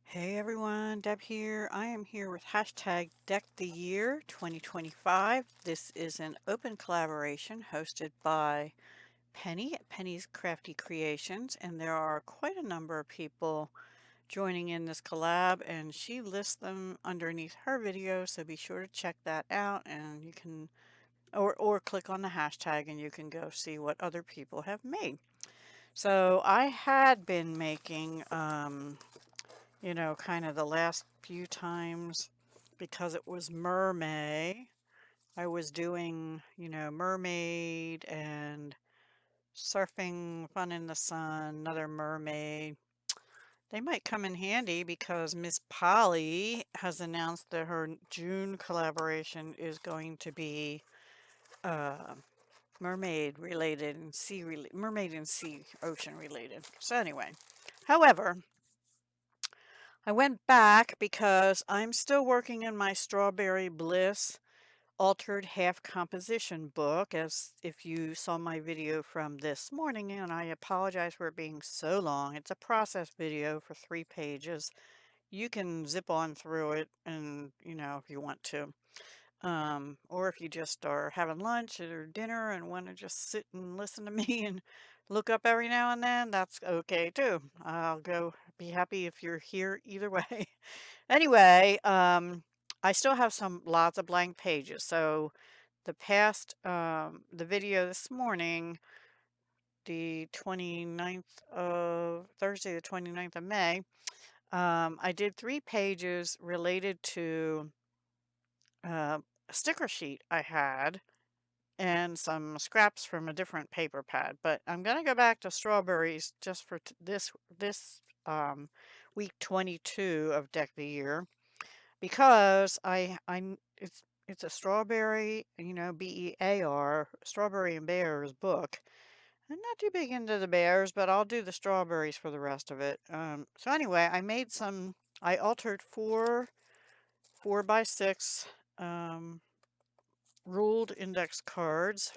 Hey everyone, Deb here. I am here with hashtag Deck the Year 2025. This is an open collaboration hosted by Penny at Penny's Crafty Creations, and there are quite a number of people joining in this collab, and she lists them underneath her video, so be sure to check that out, and you can or click on the hashtag and you can go see what other people have made. So I had been making kind of the last few times, because it was Mermay, I was doing, mermaid and surfing, fun in the sun, another mermaid. They might come in handy because Miss Polly has announced that her June collaboration is going to be uh, mermaid related and mermaid and sea ocean related. So anyway, however, I went back because I'm still working in my Strawberry Bliss altered half composition book, as if you saw my video from this morning, and I apologize for it being so long. It's a process video for 3 pages. You can zip on through it and, if you want to. Or if you just are having lunch or dinner and want to just sit and listen to me and look up every now and then, that's okay too. I'll go be happy if you're here either way. Anyway, I still have lots of blank pages. So the video this morning, the 29th of Thursday, the 29th of May, I did 3 pages related to a sticker sheet I had and some scraps from a different paper pad. But I'm going to go back to strawberries just for this week 22 of Deck the Year, because it's a strawberry, BEAR, Strawberry and Bears book. I'm not too big into the bears, but I'll do the strawberries for the rest of it. So anyway, I altered four by six ruled index cards,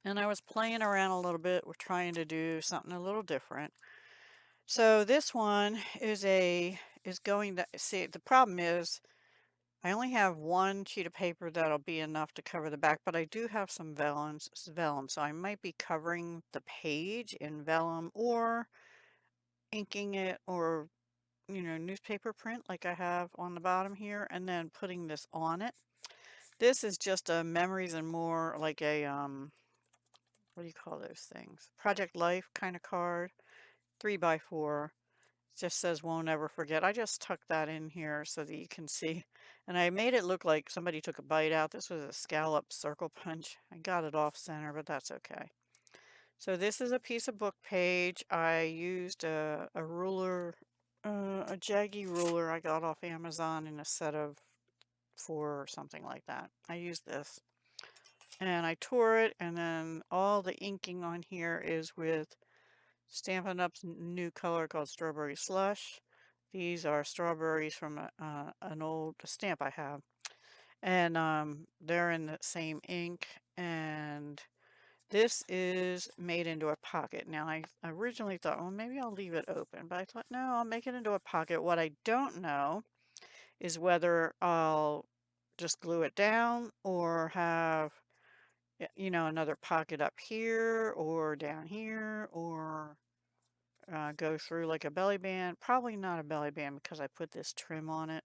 and I was playing around a little bit with trying to do something a little different. So this one is going to see, the problem is I only have one sheet of paper that'll be enough to cover the back, but I do have some vellum, so I might be covering the page in vellum or inking it, or newspaper print like I have on the bottom here, and then putting this on it. This is just a memories and more, like a what do you call those things? Project Life kind of card, 3x4. Just says won't ever forget. I just tucked that in here so that you can see. And I made it look like somebody took a bite out. This was a scallop circle punch. I got it off center, but that's okay. So this is a piece of book page. I used a ruler, a jaggy ruler I got off Amazon in a set of 4 or something like that. I used this. And I tore it, and then all the inking on here is with Stampin' Up's new color called Strawberry Slush. These are strawberries from an old stamp I have. And they're in the same ink. And this is made into a pocket. Now, I originally thought, well, maybe I'll leave it open. But I thought, no, I'll make it into a pocket. What I don't know is whether I'll just glue it down or have, another pocket up here or down here, or go through like a belly band. Probably not a belly band because I put this trim on it.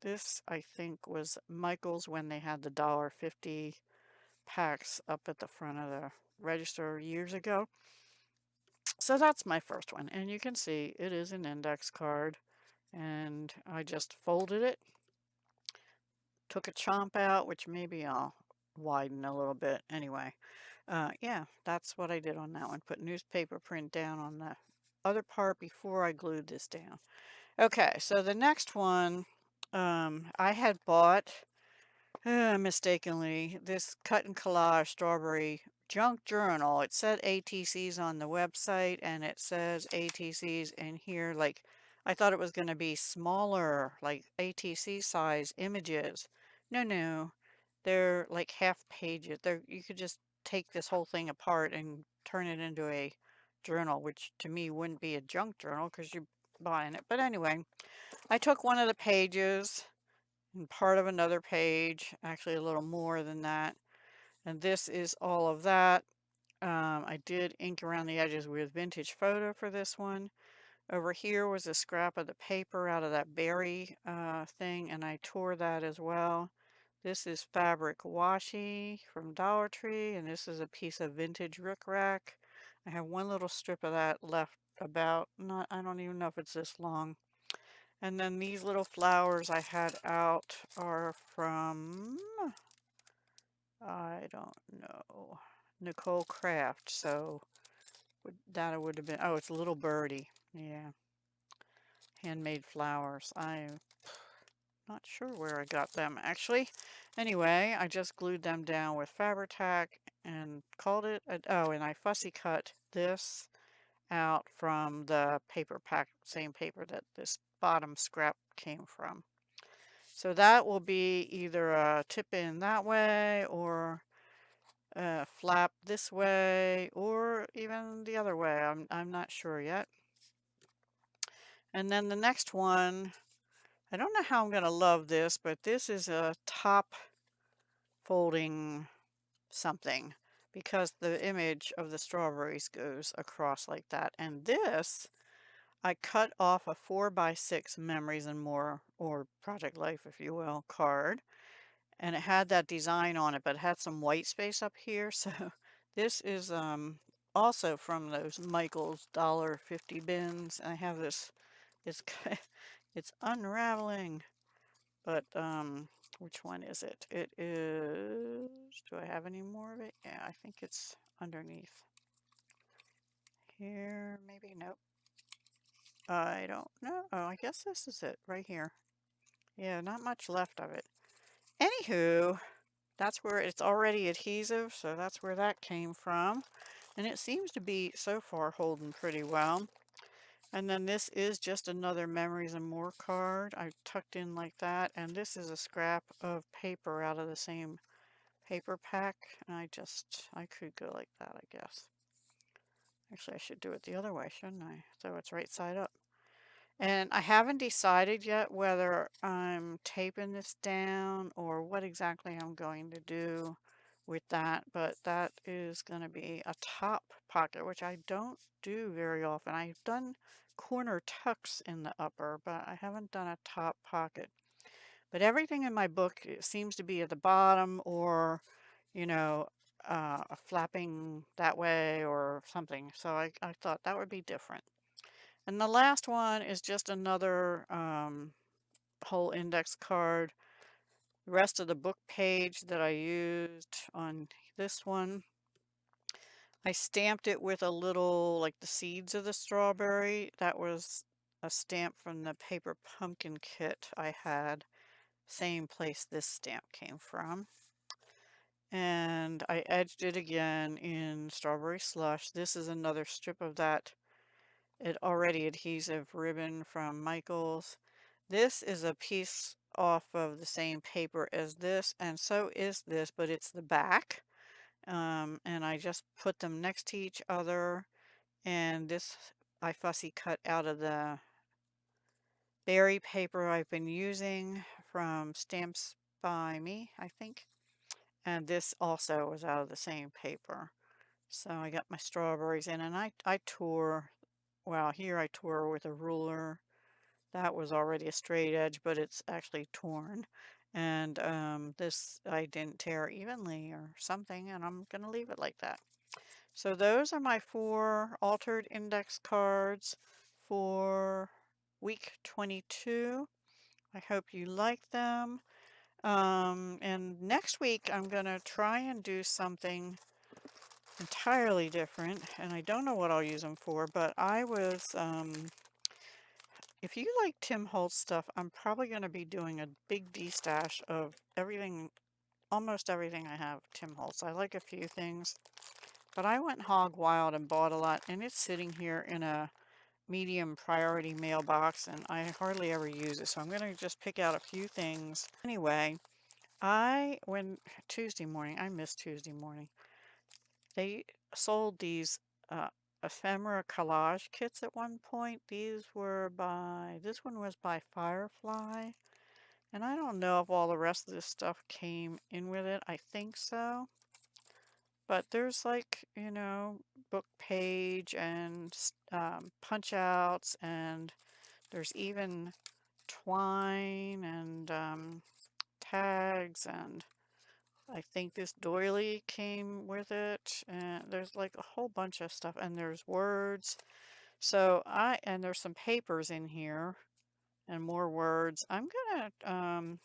This, I think, was Michael's when they had the $1.50 packs up at the front of the register years ago. So that's my first one. And you can see it is an index card. And I just folded it, took a chomp out, which maybe I'll widen a little bit. Anyway, yeah, that's what I did on that one. Put newspaper print down on the other part before I glued this down. Okay, so the next one, I had bought, mistakenly, this cut and collage strawberry junk journal. It said ATCs on the website, and it says ATCs in here. Like, I thought it was going to be smaller, like ATC size images. No, no, they're like half pages. You could just take this whole thing apart and turn it into a journal, which to me wouldn't be a junk journal because you're buying it. But anyway, I took one of the pages and part of another page, actually a little more than that. And this is all of that. I did ink around the edges with vintage photo for this one. Over here was a scrap of the paper out of that berry thing, and I tore that as well. This is fabric washi from Dollar Tree, and this is a piece of vintage rickrack. I have one little strip of that left about, not, I don't even know if it's this long. And then these little flowers I had out are from, I don't know, Nicole Craft. So that would have been, oh, it's a little birdie. Yeah. Handmade flowers. I'm not sure where I got them actually. Anyway, I just glued them down with Fabri-Tac and called it, oh, and I fussy cut this out from the paper pack, same paper that this bottom scrap came from. So that will be either a tip in that way or a flap this way or even the other way. I'm not sure yet. And then the next one, I don't know how I'm going to love this, but this is a top folding something because the image of the strawberries goes across like that. And this, I cut off a 4x6 Memories and More, or Project Life, if you will, card. And it had that design on it, but it had some white space up here. So this is also from those Michael's $1.50 bins. I have this, it's, it's unraveling. But, which one is it? It is, do I have any more of it? Yeah, I think it's underneath here. Maybe, nope. I don't know. Oh, I guess this is it right here. Yeah, not much left of it. Anywho, that's where it's already adhesive, so that's where that came from. And it seems to be so far holding pretty well. And then this is just another Memories and More card. I tucked in like that. And this is a scrap of paper out of the same paper pack. And I could go like that, I guess. Actually, I should do it the other way, shouldn't I? So it's right side up. And I haven't decided yet whether I'm taping this down or what exactly I'm going to do with that, but that is going to be a top pocket, which I don't do very often. I've done corner tucks in the upper, but I haven't done a top pocket. But everything in my book seems to be at the bottom or, you know, flapping that way or something. So I thought that would be different. And the last one is just another whole index card. The rest of the book page that I used on this one, I stamped it with a little, like the seeds of the strawberry. That was a stamp from the paper pumpkin kit I had. Same place this stamp came from. And I edged it again in Strawberry Slush. This is another strip of that already adhesive ribbon from Michael's. This is a piece off of the same paper as this, and so is this, but it's the back. And I just put them next to each other, and this I fussy cut out of the berry paper I've been using from Stamps by Me, I think. And this also was out of the same paper. So I got my strawberries in, and I tore, well, here I tore with a ruler. That was already a straight edge, but it's actually torn. And this I didn't tear evenly or something, and I'm going to leave it like that. So those are my 4 altered index cards for week 22. I hope you like them. And next week I'm going to try and do something entirely different, and I don't know what I'll use them for, but I was, if you like Tim Holtz stuff, I'm probably going to be doing a big D-stash of everything, almost everything I have Tim Holtz. I like a few things, but I went hog wild and bought a lot, and it's sitting here in a medium priority mailbox, and I hardly ever use it, so I'm going to just pick out a few things. Anyway, Tuesday morning, I missed Tuesday morning. They sold these ephemera collage kits at one point. This one was by Firefly. And I don't know if all the rest of this stuff came in with it. I think so. But there's like, book page and punch outs, and there's even twine and tags, and I think this doily came with it, and there's like a whole bunch of stuff, and there's words. And there's some papers in here and more words. I'm gonna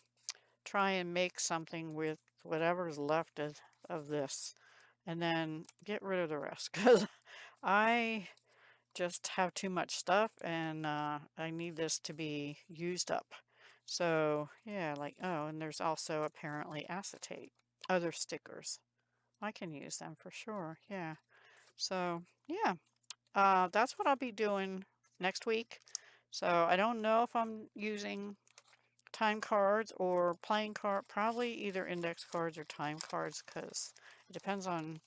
try and make something with whatever's left of this, and then get rid of the rest, because I just have too much stuff, and I need this to be used up. So yeah, like, oh, and there's also apparently acetate, other stickers. I can use them for sure. Yeah. So yeah, that's what I'll be doing next week. So I don't know if I'm using time cards or playing card, probably either index cards or time cards, because it depends on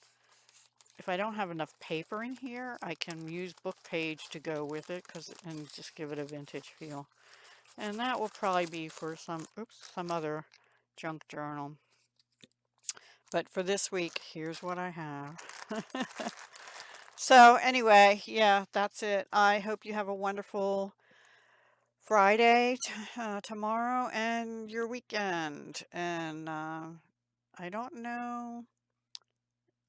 if I don't have enough paper in here. I can use book page to go with it, and just give it a vintage feel. And that will probably be for some other junk journal. But for this week, here's what I have. So anyway, yeah, that's it. I hope you have a wonderful Friday, tomorrow, and your weekend. And I don't know.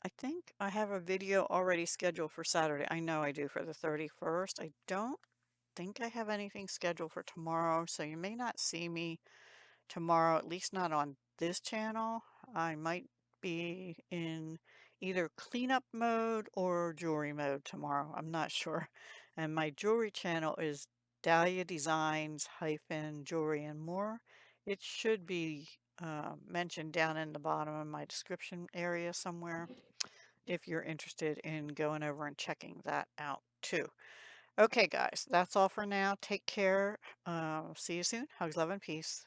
I think I have a video already scheduled for Saturday. I know I do, for the 31st. I don't think I have anything scheduled for tomorrow, so you may not see me tomorrow, at least not on this channel. I might be in either cleanup mode or jewelry mode tomorrow. I'm not sure. And my jewelry channel is Dahlia Designs hyphen jewelry and more. It should be mentioned down in the bottom of my description area somewhere, if you're interested in going over and checking that out too. Okay, guys, that's all for now. Take care. See you soon. Hugs, love, and peace.